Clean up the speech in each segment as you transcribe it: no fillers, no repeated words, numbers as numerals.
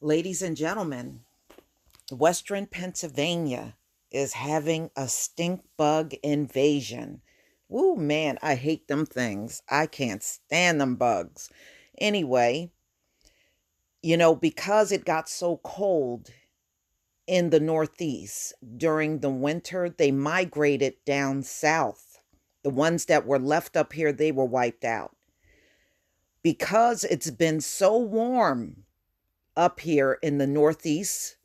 Ladies and gentlemen, Western Pennsylvania is having a stink bug invasion. Woo, man, I hate them things. I can't stand them bugs. Anyway, because it got so cold in the Northeast during the winter, they migrated down south. The ones that were left up here, they were wiped out. Because it's been so warm up here in the Northeast,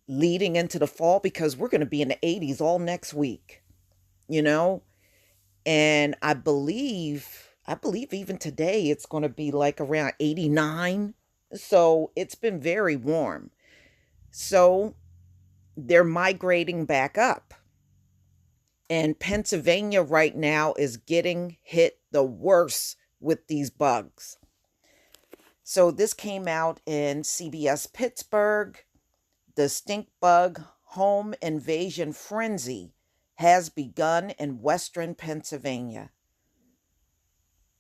leading into the fall, because we're going to be in the 80s all next week, you know? And I believe even today it's going to be like around 89. So it's been very warm. So they're migrating back up. And Pennsylvania right now is getting hit the worst with these bugs. So this came out in CBS Pittsburgh. The stink bug home invasion frenzy has begun in Western Pennsylvania.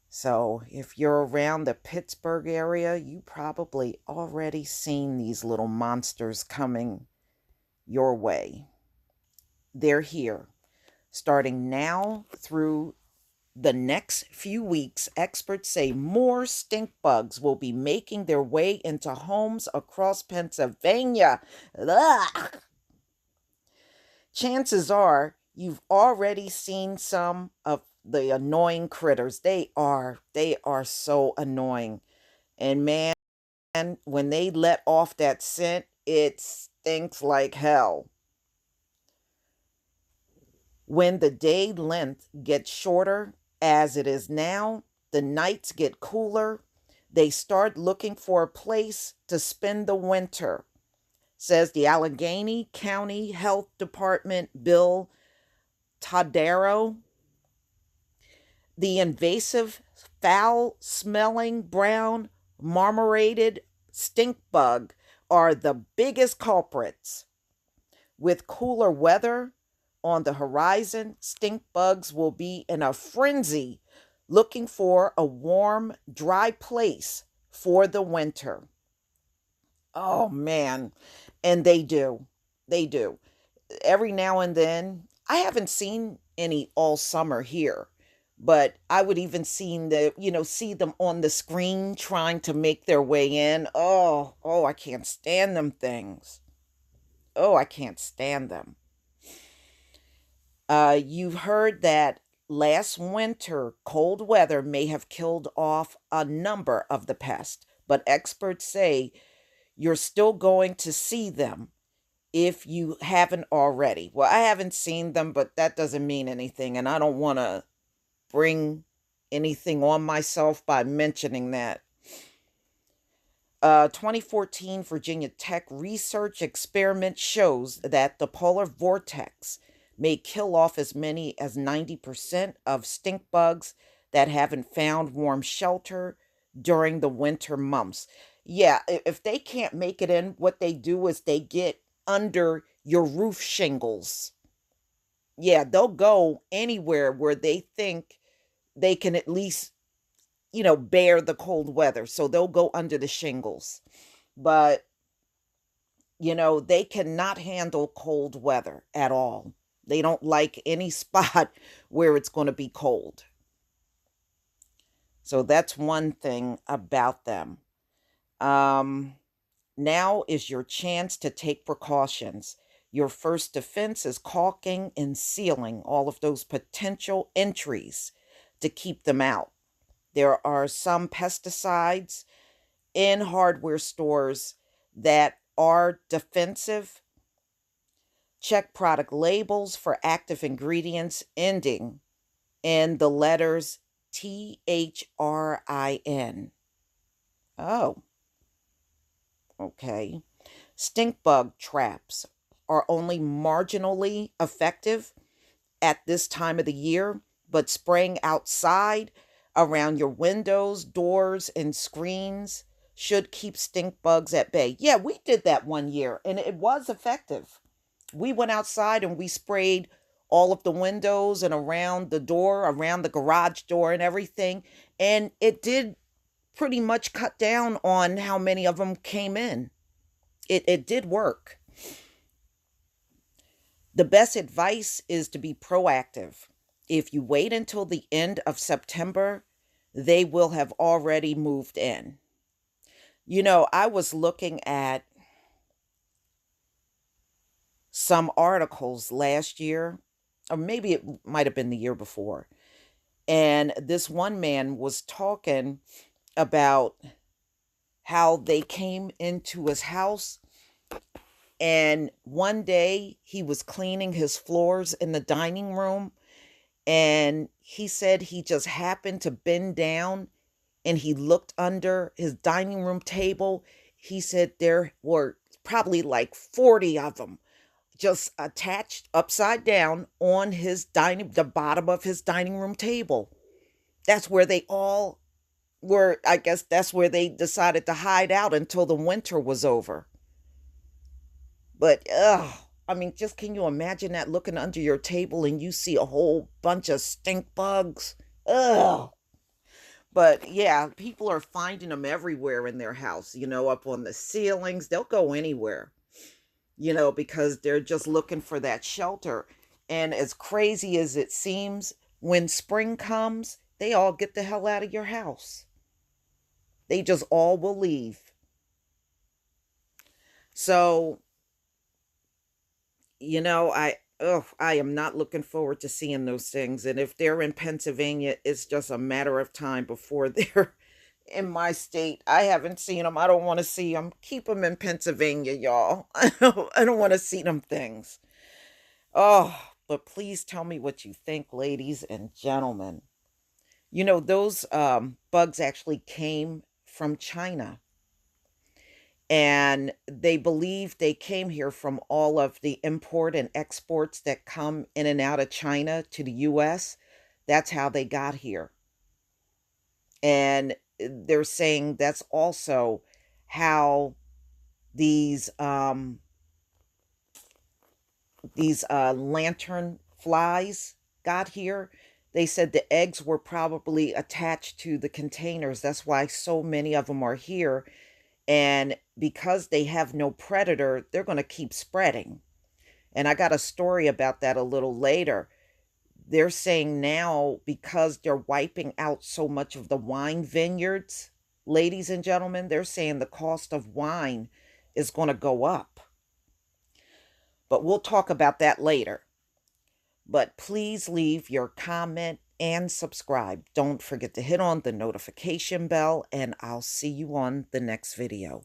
So, if you're around the Pittsburgh area, you probably already seen these little monsters coming your way. They're here. Starting now through the next few weeks, experts say more stink bugs will be making their way into homes across Pennsylvania. Ugh. Chances are you've already seen some of the annoying critters. They are so annoying. And man, when they let off that scent, it stinks like hell. When the day length gets shorter, as it is now, the nights get cooler, they start looking for a place to spend the winter, says the Allegheny County Health Department Bill Tadaro. The invasive, foul smelling brown marmorated stink bug are the biggest culprits. With cooler weather on the horizon, stink bugs will be in a frenzy looking for a warm, dry place for the winter. Oh man. And they do. They do. Every now and then, I haven't seen any all summer here, but I would even see them on the screen trying to make their way in. Oh, I can't stand them things. Oh, I can't stand them. You've heard that last winter cold weather may have killed off a number of the pests, but experts say you're still going to see them if you haven't already. Well, I haven't seen them, but that doesn't mean anything, and I don't want to bring anything on myself by mentioning that. 2014 Virginia Tech research experiment shows that the polar vortex may kill off as many as 90% of stink bugs that haven't found warm shelter during the winter months. Yeah, if they can't make it in, what they do is they get under your roof shingles. Yeah, they'll go anywhere where they think they can at least, bear the cold weather. So they'll go under the shingles. But, they cannot handle cold weather at all. They don't like any spot where it's going to be cold. So that's one thing about them. Um, Now is your chance to take precautions. Your first defense is caulking and sealing all of those potential entries to keep them out. There are some pesticides in hardware stores that are defensive. Check product labels for active ingredients ending in the letters THRIN. Oh, okay. Stink bug traps are only marginally effective at this time of the year, but spraying outside around your windows, doors, and screens should keep stink bugs at bay. Yeah, we did that one year and it was effective. We went outside and we sprayed all of the windows and around the door, around the garage door, and everything. And it did pretty much cut down on how many of them came in. It did work. The best advice is to be proactive. If you wait until the end of September, they will have already moved in. I was looking at some articles last year, or maybe it might have been the year before. And this one man was talking about how they came into his house, and one day he was cleaning his floors in the dining room, and he said he just happened to bend down and he looked under his dining room table. He said there were probably like 40 of them just attached upside down on the bottom of his dining room table. That's where they all were. I guess that's where they decided to hide out until the winter was over. But I mean, just can you imagine that, looking under your table and you see a whole bunch of stink bugs? Ugh. But yeah, people are finding them everywhere in their house, up on the ceilings. They'll go anywhere, because they're just looking for that shelter. And as crazy as it seems, when spring comes, they all get the hell out of your house. They just all will leave. So, I am not looking forward to seeing those things. And if they're in Pennsylvania, it's just a matter of time before they're in my state. I haven't seen them. I don't want to see them. Keep them in Pennsylvania, y'all. I don't want to see them things. Oh, but please tell me what you think, ladies and gentlemen. Those bugs actually came from China. And they believe they came here from all of the import and exports that come in and out of China to the US. That's how they got here. And they're saying that's also how these lantern flies got here. They said the eggs were probably attached to the containers. That's why so many of them are here. And because they have no predator, they're going to keep spreading. And I got a story about that a little later. They're saying now, because they're wiping out so much of the wine vineyards, ladies and gentlemen, they're saying the cost of wine is going to go up. But we'll talk about that later. But please leave your comment and subscribe. Don't forget to hit on the notification bell, and I'll see you on the next video.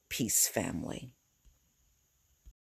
Peace, family.